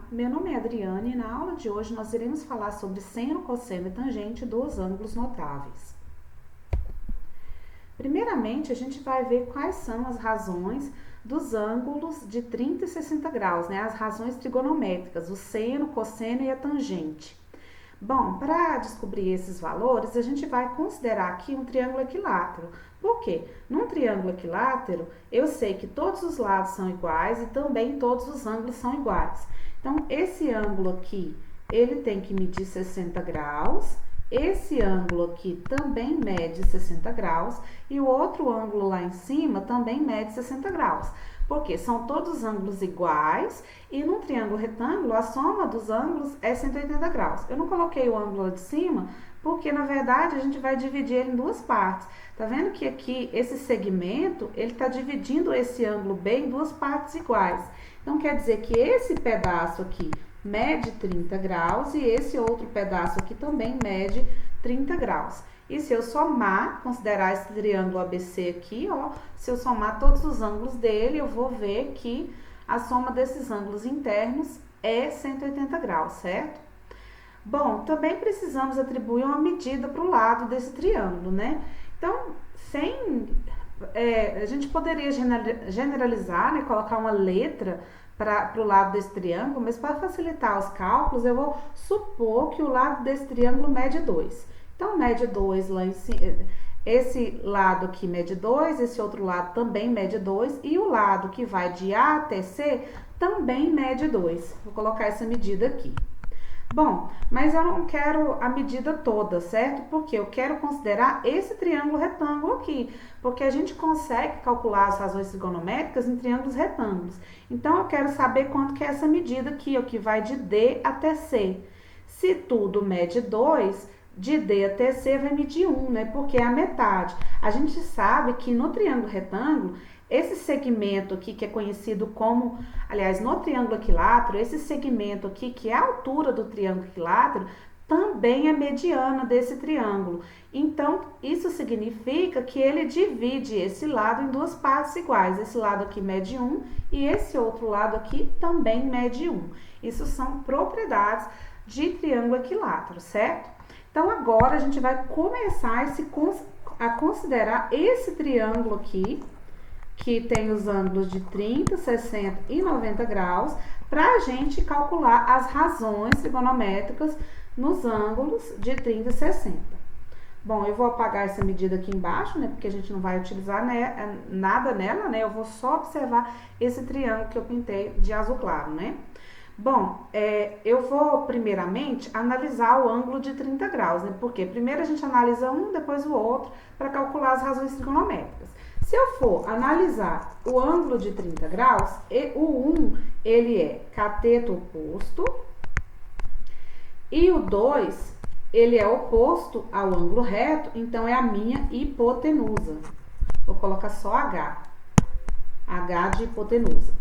meu nome é Adriane e na aula de hoje nós iremos falar sobre seno, cosseno e tangente dos ângulos notáveis. Primeiramente, a gente vai ver quais são as razões dos ângulos de 30 e 60 graus, né? As razões trigonométricas, o seno, cosseno e a tangente. Bom, para descobrir esses valores, a gente vai considerar aqui um triângulo equilátero. Por quê? Num triângulo equilátero, eu sei que todos os lados são iguais e também todos os ângulos são iguais. Então, esse ângulo aqui, ele tem que medir 60 graus. Esse ângulo aqui também mede 60 graus e o outro ângulo lá em cima também mede 60 graus. Porque são todos ângulos iguais e num triângulo retângulo a soma dos ângulos é 180 graus. Eu não coloquei o ângulo lá de cima porque na verdade a gente vai dividir ele em duas partes. Tá vendo que aqui esse segmento, ele tá dividindo esse ângulo B em duas partes iguais. Então quer dizer que esse pedaço aqui mede 30 graus e esse outro pedaço aqui também mede 30 graus. E se eu somar, considerar esse triângulo ABC aqui, ó, se eu somar todos os ângulos dele, eu vou ver que a soma desses ângulos internos é 180 graus, certo? Bom, também precisamos atribuir uma medida para o lado desse triângulo, né? Então, a gente poderia generalizar, né, colocar uma letra para o lado desse triângulo, mas para facilitar os cálculos, eu vou supor que o lado desse triângulo mede 2. Então, mede 2 lá em cima, esse lado aqui mede 2, esse outro lado também mede 2, e o lado que vai de A até C também mede 2. Vou colocar essa medida aqui. Bom, mas eu não quero a medida toda, certo? Porque eu quero considerar esse triângulo retângulo aqui, porque a gente consegue calcular as razões trigonométricas em triângulos retângulos. Então, eu quero saber quanto que é essa medida aqui, ó, que vai de D até C. Se tudo mede 2, de D até C vai medir 1, né? Porque é a metade. A gente sabe que no triângulo retângulo, esse segmento aqui, que é conhecido como, aliás, no triângulo equilátero, esse segmento aqui, que é a altura do triângulo equilátero, também é mediana desse triângulo. Então, isso significa que ele divide esse lado em duas partes iguais. Esse lado aqui mede 1 e esse outro lado aqui também mede 1. Isso são propriedades de triângulo equilátero, certo? Então, agora a gente vai começar a considerar esse triângulo aqui, que tem os ângulos de 30, 60 e 90 graus, para a gente calcular as razões trigonométricas nos ângulos de 30 e 60. Bom, eu vou apagar essa medida aqui embaixo, né, porque a gente não vai utilizar nada nela, né, eu vou só observar esse triângulo que eu pintei de azul claro, né. Bom, eu vou primeiramente analisar o ângulo de 30 graus, né, porque primeiro a gente analisa um, depois o outro, para calcular as razões trigonométricas. Se eu for analisar o ângulo de 30 graus, o 1, ele é cateto oposto, e o 2, ele é oposto ao ângulo reto, então é a minha hipotenusa. Vou colocar só H de hipotenusa.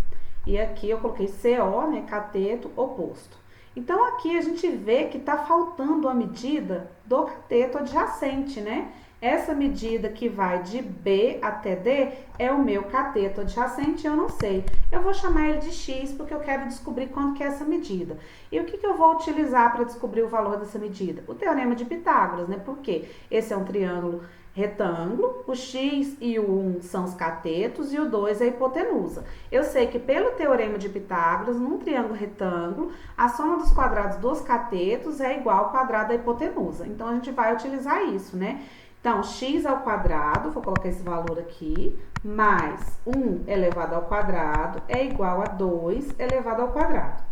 E aqui eu coloquei CO, né, cateto oposto. Então, aqui a gente vê que está faltando a medida do cateto adjacente, né? Essa medida que vai de B até D é o meu cateto adjacente, eu não sei. Eu vou chamar ele de X porque eu quero descobrir quanto que é essa medida. E o que eu vou utilizar para descobrir o valor dessa medida? O teorema de Pitágoras, né? Porque esse é um triângulo retângulo, o X e o 1 são os catetos e o 2 é a hipotenusa. Eu sei que pelo teorema de Pitágoras, num triângulo retângulo, a soma dos quadrados dos catetos é igual ao quadrado da hipotenusa. Então, a gente vai utilizar isso, né? Então, x ao quadrado, vou colocar esse valor aqui, mais 1 elevado ao quadrado é igual a 2 elevado ao quadrado.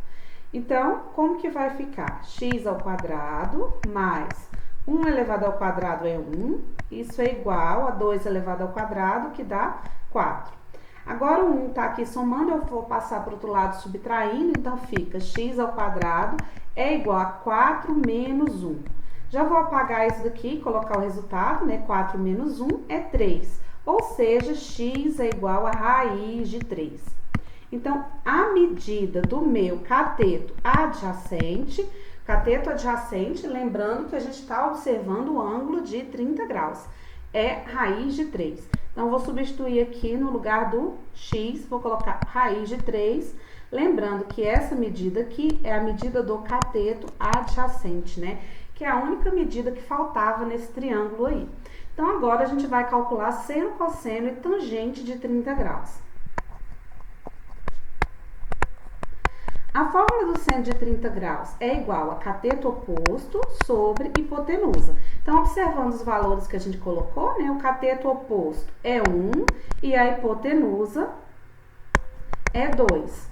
Então, como que vai ficar? X ao quadrado mais 1 elevado ao quadrado é 1, isso é igual a 2 elevado ao quadrado, que dá 4. Agora, o 1 está aqui somando, eu vou passar para o outro lado subtraindo, então fica x ao quadrado é igual a 4 menos 1. Já vou apagar isso daqui e colocar o resultado, né? 4 menos 1 é 3. Ou seja, x é igual a raiz de 3. Então, a medida do meu cateto adjacente, lembrando que a gente está observando o ângulo de 30 graus. é raiz de 3. Então, vou substituir aqui no lugar do x, vou colocar raiz de 3. Lembrando que essa medida aqui é a medida do cateto adjacente, né? Que é a única medida que faltava nesse triângulo aí. Então, agora a gente vai calcular seno, cosseno e tangente de 30 graus. A fórmula do seno de 30 graus é igual a cateto oposto sobre hipotenusa. Então, observando os valores que a gente colocou, né? O cateto oposto é 1 e a hipotenusa é 2.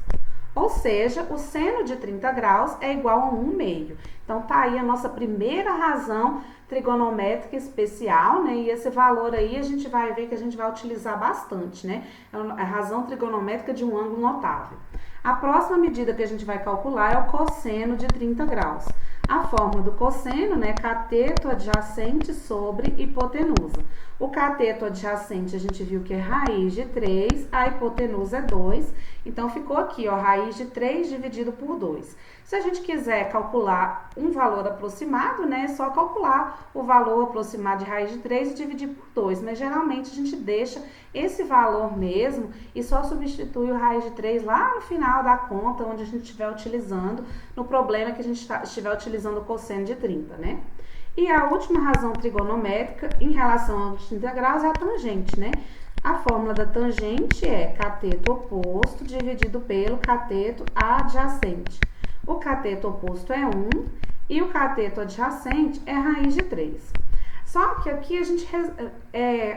Ou seja, o seno de 30 graus é igual a 1 meio. Então, tá aí a nossa primeira razão trigonométrica especial, né? E esse valor aí a gente vai ver que a gente vai utilizar bastante, né? É a razão trigonométrica de um ângulo notável. A próxima medida que a gente vai calcular é o cosseno de 30 graus. A fórmula do cosseno, né? Cateto adjacente sobre hipotenusa. O cateto adjacente a gente viu que é raiz de 3, a hipotenusa é 2. Então, ficou aqui, ó, raiz de 3 dividido por 2. Se a gente quiser calcular um valor aproximado, né, é só calcular o valor aproximado de raiz de 3 e dividir por 2. Mas, geralmente, a gente deixa esse valor mesmo e só substitui o raiz de 3 lá no final da conta, onde a gente estiver utilizando, no problema que a gente estiver utilizando o cosseno de 30, né? E a última razão trigonométrica em relação aos 30 graus é a tangente, né? A fórmula da tangente é cateto oposto dividido pelo cateto adjacente. O cateto oposto é 1 e o cateto adjacente é raiz de 3. Só que aqui a gente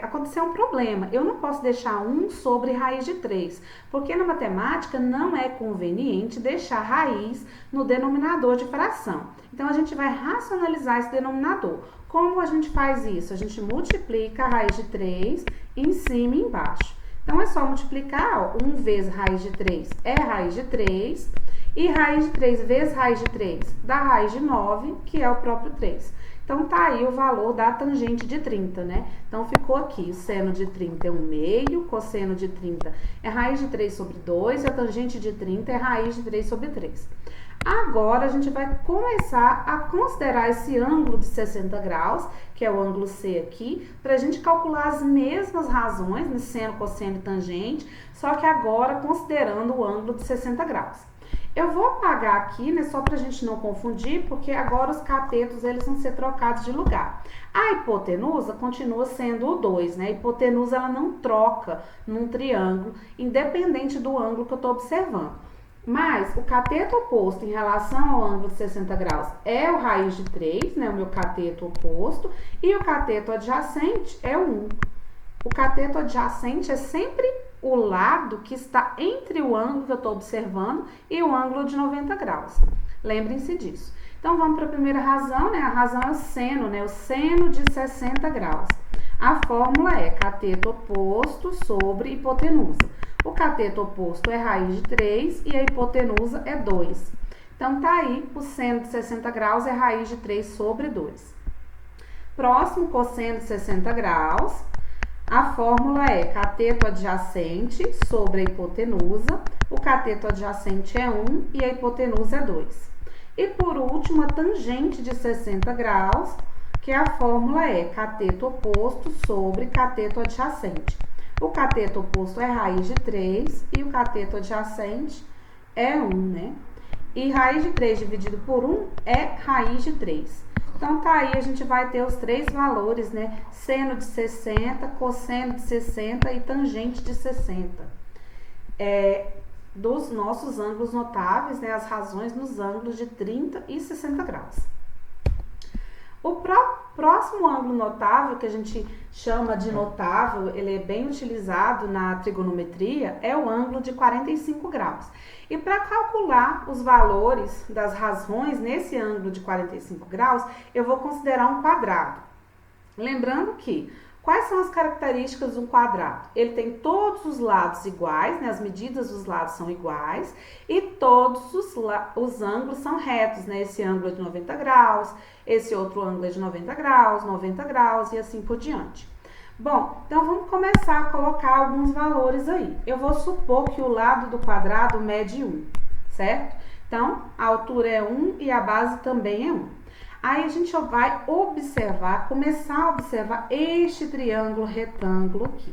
aconteceu um problema. Eu não posso deixar 1 sobre raiz de 3, porque na matemática não é conveniente deixar raiz no denominador de fração. Então, a gente vai racionalizar esse denominador. Como a gente faz isso? A gente multiplica a raiz de 3 em cima e embaixo. Então, é só multiplicar, ó, 1 vezes raiz de 3 é raiz de 3, e raiz de 3 vezes raiz de 3 dá raiz de 9, que é o próprio 3. Então, tá aí o valor da tangente de 30, né? Então, ficou aqui, o seno de 30 é 1 meio, cosseno de 30 é raiz de 3 sobre 2, e a tangente de 30 é raiz de 3 sobre 3. Agora, a gente vai começar a considerar esse ângulo de 60 graus, que é o ângulo C aqui, para a gente calcular as mesmas razões, né? Seno, cosseno e tangente, só que agora considerando o ângulo de 60 graus. Eu vou apagar aqui, né, só pra gente não confundir, porque agora os catetos, eles vão ser trocados de lugar. A hipotenusa continua sendo o 2, né? A hipotenusa, ela não troca num triângulo, independente do ângulo que eu tô observando. Mas o cateto oposto em relação ao ângulo de 60 graus é o raiz de 3, né, o meu cateto oposto, e o cateto adjacente é o 1. O cateto adjacente é sempre o lado que está entre o ângulo que eu estou observando e o ângulo de 90 graus. Lembrem-se disso. Então, vamos para a primeira razão, né? A razão é o seno, né? O seno de 60 graus. A fórmula é cateto oposto sobre hipotenusa. O cateto oposto é raiz de 3 e a hipotenusa é 2. Então, tá aí, o seno de 60 graus é raiz de 3 sobre 2. Próximo, cosseno de 60 graus. A fórmula é cateto adjacente sobre a hipotenusa. O cateto adjacente é 1 e a hipotenusa é 2. E por último, a tangente de 60 graus, que a fórmula é cateto oposto sobre cateto adjacente. O cateto oposto é raiz de 3 e o cateto adjacente é 1, né? E raiz de 3 dividido por 1 é raiz de 3. Então, tá aí, a gente vai ter os três valores, né? Seno de 60, cosseno de 60 e tangente de 60. Dos nossos ângulos notáveis, né? As razões nos ângulos de 30 e 60 graus. O próximo ângulo notável, que a gente chama de notável, ele é bem utilizado na trigonometria, é o ângulo de 45 graus. E para calcular os valores das razões nesse ângulo de 45 graus, eu vou considerar um quadrado. Lembrando que, quais são as características de um quadrado? Ele tem todos os lados iguais, né? As medidas dos lados são iguais, e todos os ângulos são retos, né? Esse ângulo é de 90 graus, esse outro ângulo é de 90 graus e assim por diante. Bom, então vamos começar a colocar alguns valores aí. Eu vou supor que o lado do quadrado mede 1, certo? Então, a altura é 1 e a base também é 1. Aí a gente vai observar, começar a observar este triângulo retângulo aqui.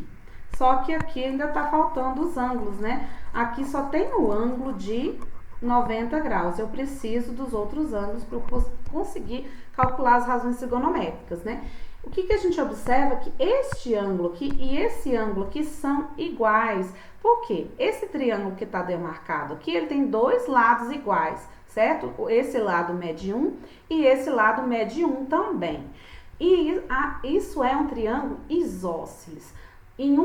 Só que aqui ainda tá faltando os ângulos, né? Aqui só tem o ângulo de 90 graus. Eu preciso dos outros ângulos para eu conseguir calcular as razões trigonométricas, né? O que a gente observa? Que este ângulo aqui e esse ângulo aqui são iguais. Por quê? Esse triângulo que está demarcado aqui, ele tem dois lados iguais, certo? Esse lado mede 1 e esse lado mede 1 também. E isso é um triângulo isósceles. Em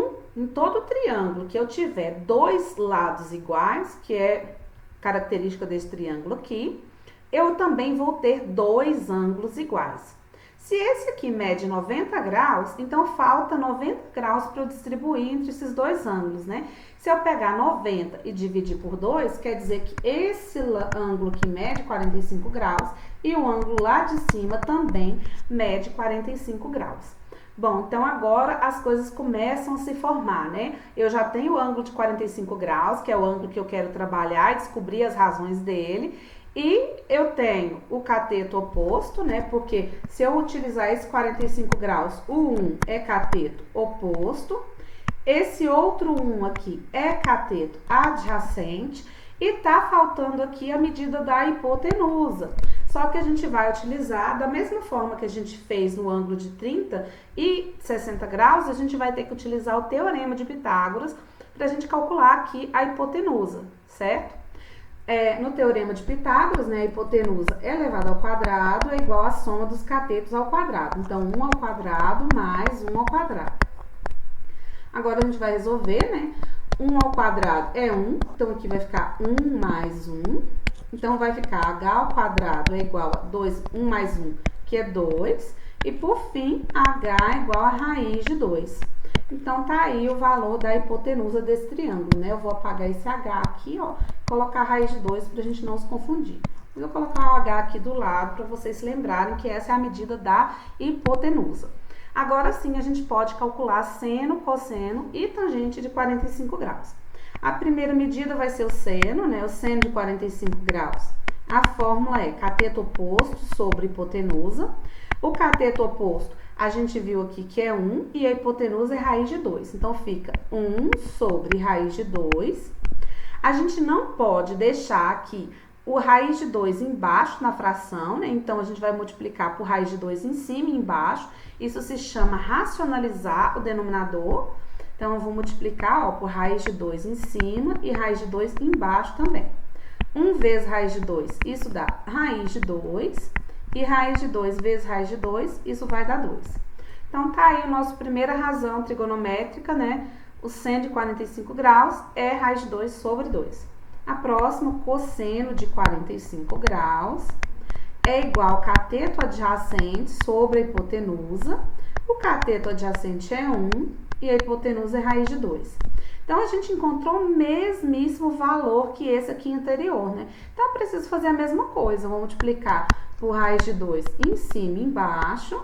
todo triângulo que eu tiver dois lados iguais, que é característica desse triângulo aqui, eu também vou ter dois ângulos iguais. Se esse aqui mede 90 graus, então falta 90 graus para eu distribuir entre esses dois ângulos, né? Se eu pegar 90 e dividir por 2, quer dizer que esse ângulo aqui mede 45 graus e o ângulo lá de cima também mede 45 graus. Bom, então agora as coisas começam a se formar, né? Eu já tenho o ângulo de 45 graus, que é o ângulo que eu quero trabalhar e descobrir as razões dele. E eu tenho o cateto oposto, né? Porque se eu utilizar esse 45 graus, o 1 é cateto oposto. Esse outro 1 aqui é cateto adjacente. E tá faltando aqui a medida da hipotenusa. Só que a gente vai utilizar, da mesma forma que a gente fez no ângulo de 30 e 60 graus, a gente vai ter que utilizar o teorema de Pitágoras para a gente calcular aqui a hipotenusa, certo? No teorema de Pitágoras, né, a hipotenusa elevada ao quadrado é igual à soma dos catetos ao quadrado. Então, 1 ao quadrado mais 1 ao quadrado. Agora, a gente vai resolver, né? 1 ao quadrado é 1, então aqui vai ficar 1 mais 1. Então, vai ficar h ao quadrado é igual a 1 mais 1, que é 2. E, por fim, h é igual a raiz de 2. Então, tá aí o valor da hipotenusa desse triângulo, né? Eu vou apagar esse h aqui, ó, colocar a raiz de 2 pra gente não se confundir. Eu vou colocar o h aqui do lado para vocês se lembrarem que essa é a medida da hipotenusa. Agora sim, a gente pode calcular seno, cosseno e tangente de 45 graus. A primeira medida vai ser o seno, né? O seno de 45 graus. A fórmula é cateto oposto sobre hipotenusa. O cateto oposto, a gente viu aqui que é 1 e a hipotenusa é raiz de 2. Então, fica 1 sobre raiz de 2. A gente não pode deixar aqui o raiz de 2 embaixo na fração, né? Então, a gente vai multiplicar por raiz de 2 em cima e embaixo. Isso se chama racionalizar o denominador. Então, eu vou multiplicar, ó, por raiz de 2 em cima e raiz de 2 embaixo também. 1 vezes raiz de 2, isso dá raiz de 2. E raiz de 2 vezes raiz de 2, isso vai dar 2. Então, tá aí a nossa primeira razão trigonométrica, né? O seno de 45 graus é raiz de 2 sobre 2. A próxima, cosseno de 45 graus, é igual ao cateto adjacente sobre a hipotenusa. O cateto adjacente é 1 e a hipotenusa é raiz de 2. Então, a gente encontrou o mesmíssimo valor que esse aqui anterior, né? Então, eu preciso fazer a mesma coisa. Eu vou multiplicar por raiz de 2 em cima e embaixo.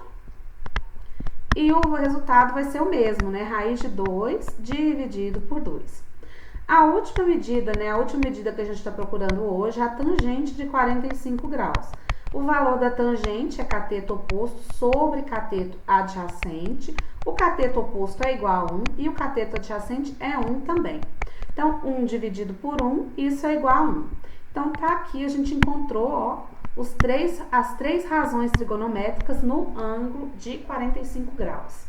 E o resultado vai ser o mesmo, né? Raiz de 2 dividido por 2. A última medida, né? A última medida que a gente está procurando hoje é a tangente de 45 graus. O valor da tangente é cateto oposto sobre cateto adjacente. O cateto oposto é igual a 1 e o cateto adjacente é 1 também. Então, 1 dividido por 1, isso é igual a 1. Então, tá aqui, a gente encontrou, ó, as três razões trigonométricas no ângulo de 45 graus.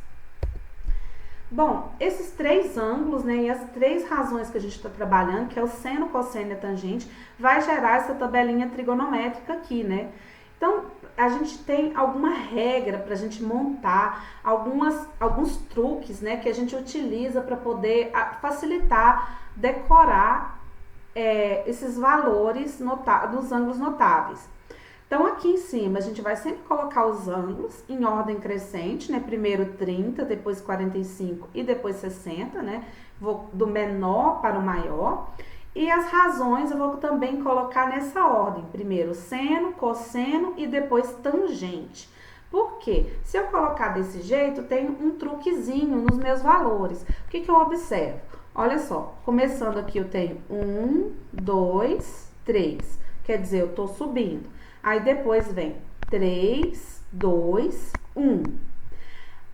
Bom, esses três ângulos, né, e as três razões que a gente está trabalhando, que é o seno, cosseno e a tangente, vai gerar essa tabelinha trigonométrica aqui, né? Então, a gente tem alguma regra para a gente montar, alguns truques, né, que a gente utiliza para poder facilitar, decorar esses valores dos ângulos notáveis. Então, aqui em cima, a gente vai sempre colocar os ângulos em ordem crescente, né? Primeiro 30, depois 45 e depois 60, né? Vou do menor para o maior. E as razões eu vou também colocar nessa ordem. Primeiro seno, cosseno e depois tangente. Por quê? Se eu colocar desse jeito, tem um truquezinho nos meus valores. O que eu observo? Olha só, começando aqui eu tenho 1, 2, 3. Quer dizer, eu tô subindo. Aí depois vem 3, 2, 1.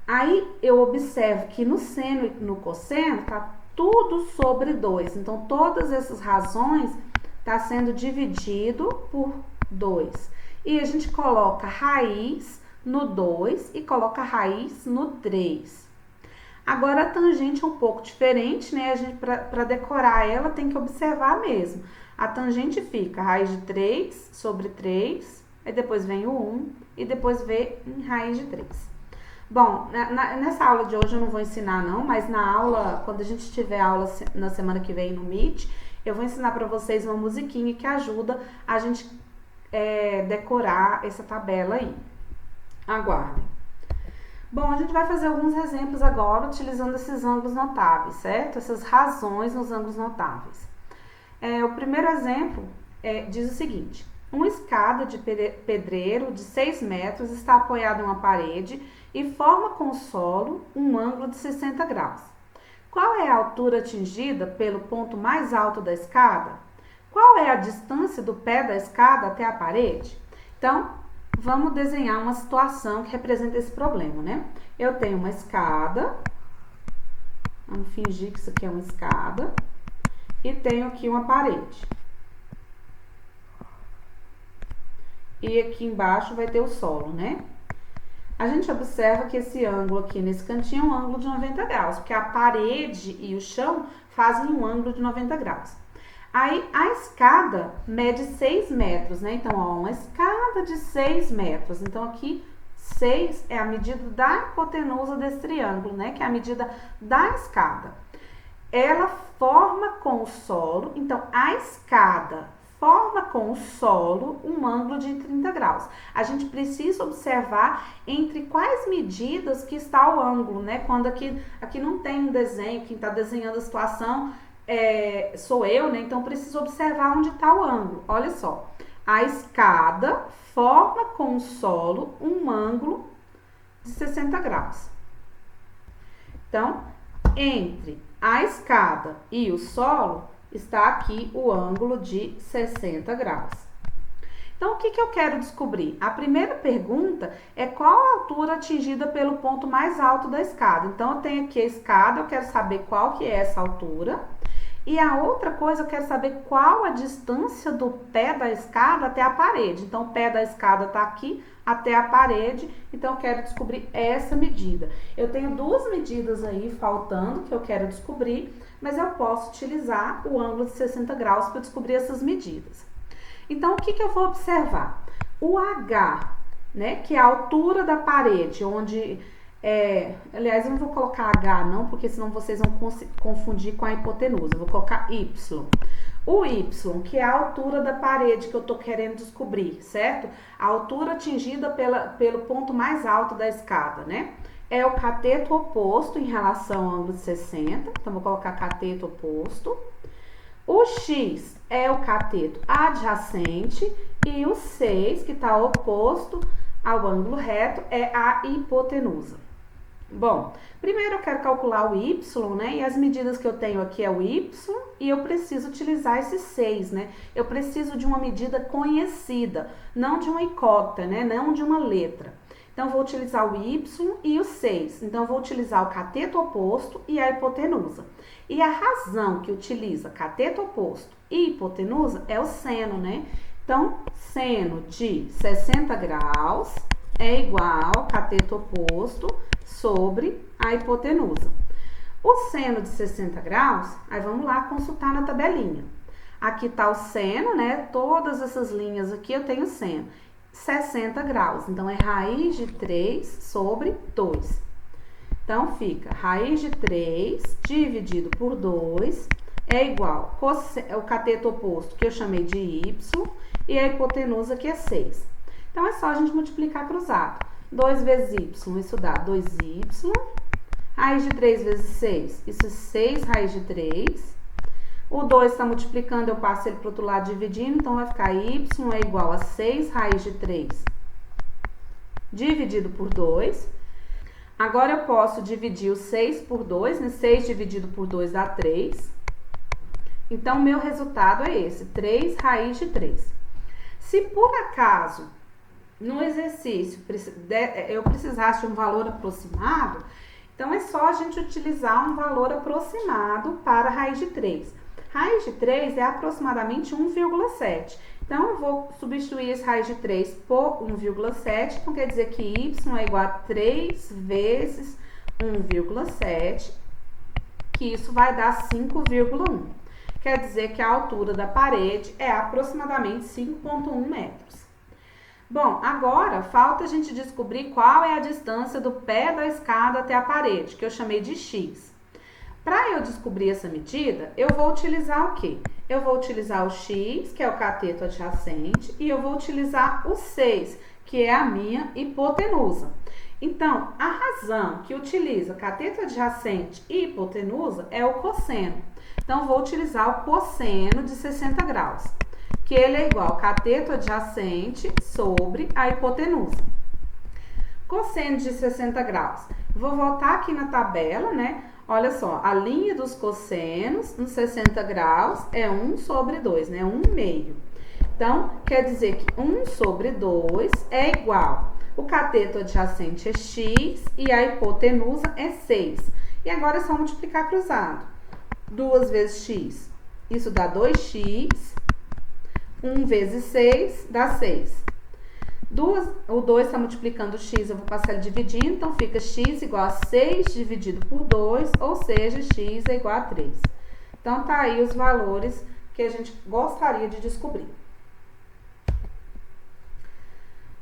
Aí eu observo que no seno e no cosseno tá tudo sobre 2. Então, todas essas razões tá sendo dividido por 2. E a gente coloca raiz no 2 e coloca raiz no 3. Agora, a tangente é um pouco diferente, né? A gente, para decorar ela, tem que observar mesmo. A tangente fica raiz de 3 sobre 3, aí depois vem o 1 e depois vem em raiz de 3. Bom, nessa aula de hoje eu não vou ensinar não, mas na aula, quando a gente tiver aula na semana que vem no Meet, eu vou ensinar para vocês uma musiquinha que ajuda a gente decorar essa tabela aí. Aguardem. Bom, a gente vai fazer alguns exemplos agora utilizando esses ângulos notáveis, certo? Essas razões nos ângulos notáveis. O primeiro exemplo diz o seguinte: uma escada de pedreiro de 6 metros está apoiada em uma parede e forma com o solo um ângulo de 60 graus. Qual é a altura atingida pelo ponto mais alto da escada? Qual é a distância do pé da escada até a parede? Então, vamos desenhar uma situação que representa esse problema, né? Eu tenho uma escada, vamos fingir que isso aqui é uma escada, e tenho aqui uma parede. E aqui embaixo vai ter o solo, né? A gente observa que esse ângulo aqui nesse cantinho é um ângulo de 90 graus, porque a parede e o chão fazem um ângulo de 90 graus. Aí, a escada mede 6 metros, né? Então, ó, uma escada de 6 metros. Então, aqui, 6 é a medida da hipotenusa desse triângulo, né? Que é a medida da escada. Ela forma com o solo, então, a escada forma com o solo um ângulo de 30 graus. A gente precisa observar entre quais medidas que está o ângulo, né? Quando aqui não tem um desenho, quem está desenhando a situação sou eu, né? Então, preciso observar onde está o ângulo. Olha só, a escada forma com o solo um ângulo de 60 graus. Então, entre a escada e o solo está aqui o ângulo de 60 graus. Então, o que eu quero descobrir? A primeira pergunta é qual a altura atingida pelo ponto mais alto da escada. Então, eu tenho aqui a escada, eu quero saber qual que é essa altura. E a outra coisa, eu quero saber qual a distância do pé da escada até a parede. Então, o pé da escada está aqui até a parede, então eu quero descobrir essa medida. Eu tenho duas medidas aí faltando que eu quero descobrir, mas eu posso utilizar o ângulo de 60 graus para descobrir essas medidas. Então, o que eu vou observar? O H, né, que é a altura da parede, onde... aliás, eu não vou colocar H não, porque senão vocês vão confundir com a hipotenusa. Eu vou colocar Y. O Y, que é a altura da parede que eu tô querendo descobrir, certo? A altura atingida pelo ponto mais alto da escada, né? É o cateto oposto em relação ao ângulo de 60. Então, vou colocar cateto oposto. O X é o cateto adjacente. E o 6, que está oposto ao ângulo reto, é a hipotenusa. Bom, primeiro eu quero calcular o Y, né? E as medidas que eu tenho aqui é o Y e eu preciso utilizar esse 6, né? Eu preciso de uma medida conhecida, não de uma incógnita, né? Não de uma letra. Então, eu vou utilizar o Y e o 6. Então, eu vou utilizar o cateto oposto e a hipotenusa. E a razão que utiliza cateto oposto e hipotenusa é o seno, né? Então, seno de 60 graus é igual ao cateto oposto sobre a hipotenusa. O seno de 60 graus, aí vamos lá consultar na tabelinha. Aqui está o seno, né? Todas essas linhas aqui eu tenho seno. 60 graus, então é raiz de 3 sobre 2. Então, fica raiz de 3 dividido por 2 é igual o cateto oposto, que eu chamei de Y, e a hipotenusa, que é 6. Então, é só a gente multiplicar cruzado. 2 vezes Y, isso dá 2Y. Raiz de 3 vezes 6, isso é 6 raiz de 3. O 2 está multiplicando, eu passo ele para o outro lado dividindo, então vai ficar Y é igual a 6 raiz de 3 dividido por 2. Agora eu posso dividir o 6 por 2, né? 6 dividido por 2 dá 3. Então, o meu resultado é esse, 3 raiz de 3. Se por acaso no exercício eu precisasse de um valor aproximado, então é só a gente utilizar um valor aproximado para a raiz de 3. Raiz de 3 é aproximadamente 1,7. Então, eu vou substituir esse raiz de 3 por 1,7. Então, quer dizer que y é igual a 3 vezes 1,7, que isso vai dar 5,1. Quer dizer que a altura da parede é aproximadamente 5,1 metros. Bom, agora falta a gente descobrir qual é a distância do pé da escada até a parede, que eu chamei de x. Para eu descobrir essa medida, eu vou utilizar o quê? Eu vou utilizar o x, que é o cateto adjacente, e eu vou utilizar o 6, que é a minha hipotenusa. Então, a razão que utiliza cateto adjacente e hipotenusa é o cosseno. Então, vou utilizar o cosseno de 60 graus, que ele é igual ao cateto adjacente sobre a hipotenusa. Cosseno de 60 graus. Vou voltar aqui na tabela, né? Olha só, a linha dos cossenos nos 60 graus é 1 sobre 2, né? 1/2. Então, quer dizer que 1 sobre 2 é igual. O cateto adjacente é x e a hipotenusa é 6. E agora é só multiplicar cruzado. 2 vezes x, isso dá 2x. 1 vezes 6 dá 6. O 2 está multiplicando x, eu vou passar ele dividindo, então fica x igual a 6 dividido por 2, ou seja, x é igual a 3. Então, tá aí os valores que a gente gostaria de descobrir.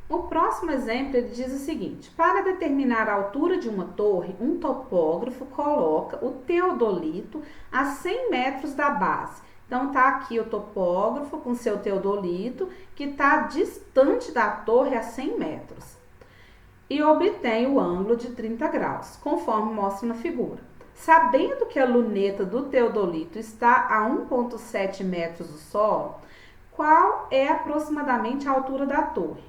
O próximo exemplo, ele diz o seguinte: para determinar a altura de uma torre, um topógrafo coloca o teodolito a 100 metros da base. Então, tá aqui o topógrafo com seu teodolito, que está distante da torre a 100 metros. E obtém o ângulo de 30 graus, conforme mostra na figura. Sabendo que a luneta do teodolito está a 1,7 metros do solo, qual é aproximadamente a altura da torre?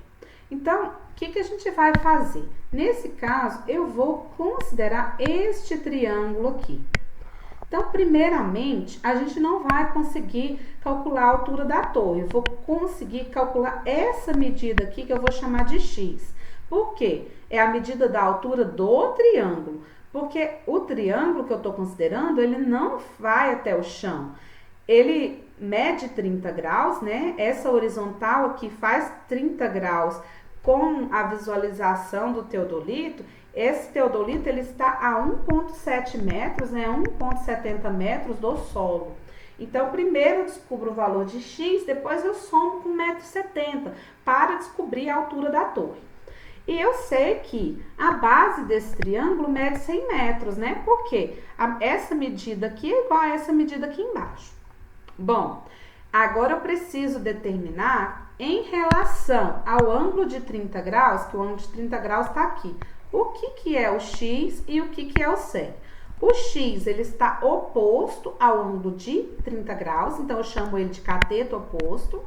Então, o que a gente vai fazer? Nesse caso, eu vou considerar este triângulo aqui. Então, primeiramente, a gente não vai conseguir calcular a altura da torre. Eu vou conseguir calcular essa medida aqui, que eu vou chamar de x. Por quê? É a medida da altura do triângulo. Porque o triângulo que eu estou considerando, ele não vai até o chão. Ele mede 30 graus, né? Essa horizontal aqui faz 30 graus com a visualização do teodolito. Esse teodolito, ele está a 1,7 metros, né? 1,70 metros do solo. Então, primeiro eu descubro o valor de x, depois eu somo com 1,70 m para descobrir a altura da torre. E eu sei que a base desse triângulo mede 100 metros, né? Porque essa medida aqui é igual a essa medida aqui embaixo. Bom, agora eu preciso determinar em relação ao ângulo de 30 graus, que o ângulo de 30 graus está aqui. O que é o x e o que é o 100? O x, ele está oposto ao ângulo de 30 graus, então eu chamo ele de cateto oposto.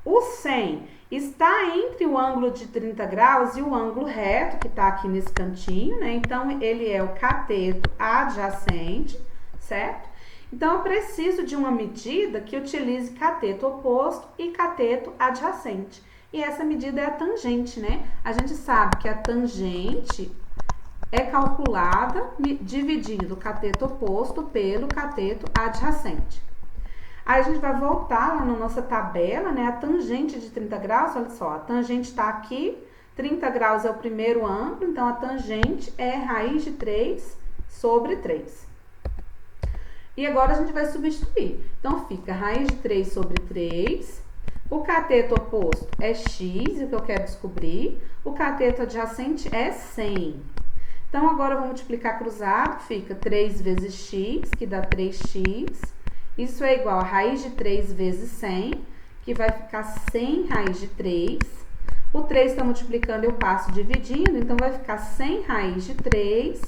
O 100 está entre o ângulo de 30 graus e o ângulo reto, que está aqui nesse cantinho, né? Então, ele é o cateto adjacente, certo? Então, eu preciso de uma medida que utilize cateto oposto e cateto adjacente. E essa medida é a tangente, né? A gente sabe que a tangente é calculada dividindo o cateto oposto pelo cateto adjacente. Aí a gente vai voltar lá na nossa tabela, né? A tangente de 30 graus, olha só, a tangente está aqui, 30 graus é o primeiro ângulo, então a tangente é raiz de 3 sobre 3. E agora a gente vai substituir. Então, fica raiz de 3 sobre 3. O cateto oposto é x, o que eu quero descobrir. O cateto adjacente é 100. Então, agora eu vou multiplicar cruzado, fica 3 vezes x, que dá 3x. Isso é igual a raiz de 3 vezes 100, que vai ficar 100 raiz de 3. O 3 está multiplicando, eu passo dividindo, então vai ficar 100 raiz de 3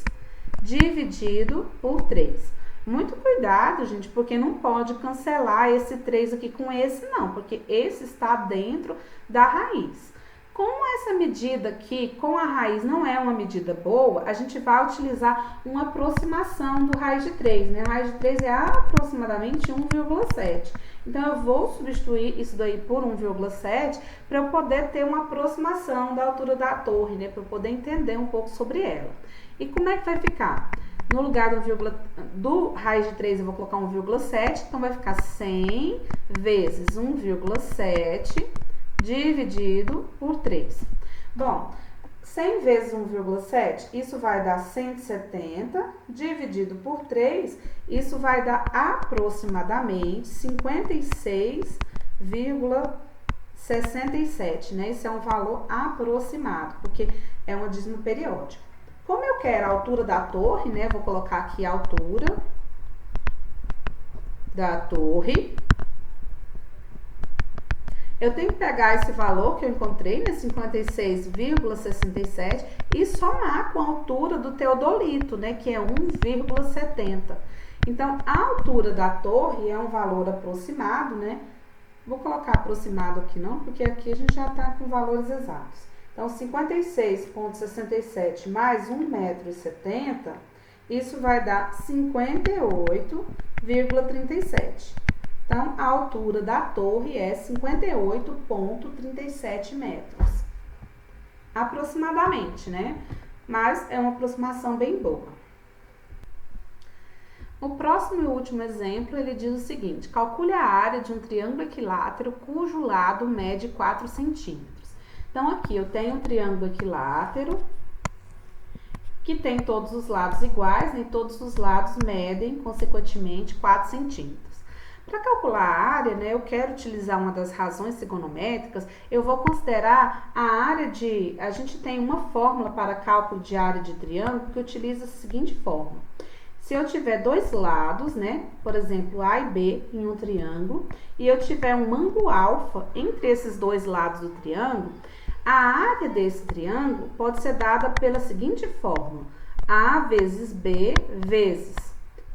dividido por 3. Muito cuidado, gente, porque não pode cancelar esse 3 aqui com esse, não, porque esse está dentro da raiz. Como essa medida aqui com a raiz não é uma medida boa, a gente vai utilizar uma aproximação do raiz de 3, né? A raiz de 3 é aproximadamente 1,7. Então, eu vou substituir isso daí por 1,7 para eu poder ter uma aproximação da altura da torre, né? Para eu poder entender um pouco sobre ela. E como é que vai ficar? No lugar do raiz de 3, eu vou colocar 1,7, então vai ficar 100 vezes 1,7 dividido por 3. Bom, 100 vezes 1,7, isso vai dar 170, dividido por 3, isso vai dar aproximadamente 56,67, né? Isso é um valor aproximado, porque é um dízimo periódico. Como eu quero a altura da torre, né? Vou colocar aqui a altura da torre. Eu tenho que pegar esse valor que eu encontrei, né, 56,67, e somar com a altura do teodolito, né, que é 1,70. Então, a altura da torre é um valor aproximado, né? Vou colocar aproximado aqui não, porque aqui a gente já está com valores exatos. Então, 56,67 mais 1,70 m, isso vai dar 58,37. Então, a altura da torre é 58,37 metros. Aproximadamente, né? Mas é uma aproximação bem boa. O próximo e último exemplo, ele diz o seguinte: calcule a área de um triângulo equilátero cujo lado mede 4 centímetros. Então, aqui eu tenho um triângulo equilátero que tem todos os lados iguais, né? E todos os lados medem, consequentemente, 4 centímetros. Para calcular a área, né, eu quero utilizar uma das razões trigonométricas, eu vou considerar a área de... A gente tem uma fórmula para cálculo de área de triângulo que utiliza a seguinte fórmula. Se eu tiver dois lados, né, por exemplo, A e B em um triângulo, e eu tiver um ângulo alfa entre esses dois lados do triângulo, a área desse triângulo pode ser dada pela seguinte fórmula: A vezes B vezes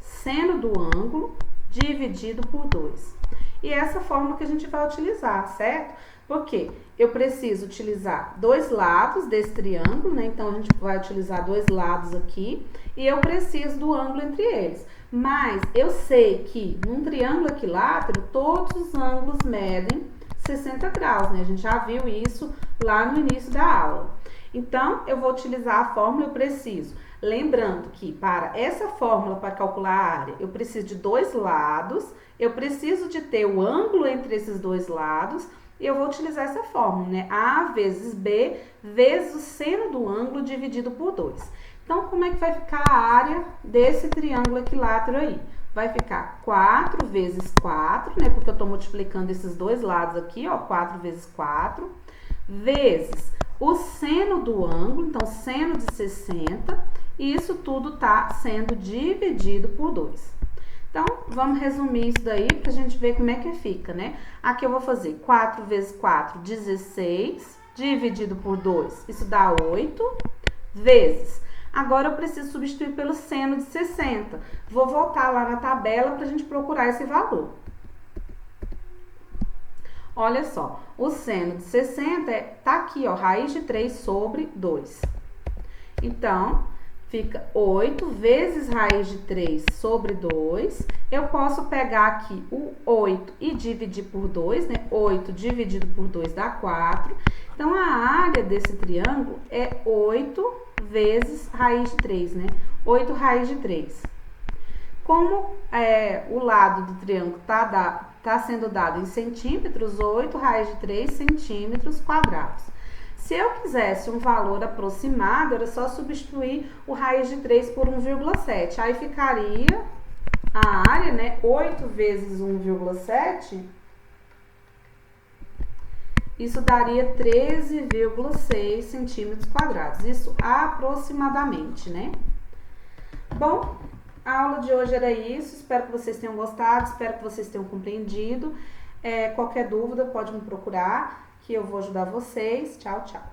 seno do ângulo dividido por 2. E essa fórmula que a gente vai utilizar, certo? Porque eu preciso utilizar dois lados desse triângulo, né? Então, a gente vai utilizar dois lados aqui e eu preciso do ângulo entre eles. Mas eu sei que num triângulo equilátero, todos os ângulos medem 60 graus, né? A gente já viu isso lá no início da aula. Então, eu vou utilizar a fórmula, eu preciso. Lembrando que para essa fórmula para calcular a área, eu preciso de dois lados, eu preciso de ter o ângulo entre esses dois lados, e eu vou utilizar essa fórmula, né? A vezes B vezes o seno do ângulo dividido por 2. Então, como é que vai ficar a área desse triângulo equilátero aí? Vai ficar 4 vezes 4, né? Porque eu estou multiplicando esses dois lados aqui, ó, 4 vezes 4, vezes o seno do ângulo, então, seno de 60, e isso tudo está sendo dividido por 2. Então, vamos resumir isso daí para a gente ver como é que fica, né? Aqui eu vou fazer 4 vezes 4, 16, dividido por 2, isso dá 8, vezes. Agora, eu preciso substituir pelo seno de 60. Vou voltar lá na tabela para a gente procurar esse valor. Olha só, o seno de 60 tá aqui, ó, raiz de 3 sobre 2. Então, fica 8 vezes raiz de 3 sobre 2. Eu posso pegar aqui o 8 e dividir por 2, né? 8 dividido por 2 dá 4. Então, a área desse triângulo é 8 vezes raiz de 3, né? 8 raiz de 3. Como o lado do triângulo tá sendo dado em centímetros, 8 raiz de 3 centímetros quadrados. Se eu quisesse um valor aproximado, era só substituir o raiz de 3 por 1,7. Aí ficaria a área, né? 8 vezes 1,7, isso daria 13,6 centímetros quadrados. Isso aproximadamente, né? Bom, a aula de hoje era isso. Espero que vocês tenham gostado, espero que vocês tenham compreendido. Qualquer dúvida pode me procurar, que eu vou ajudar vocês. Tchau, tchau.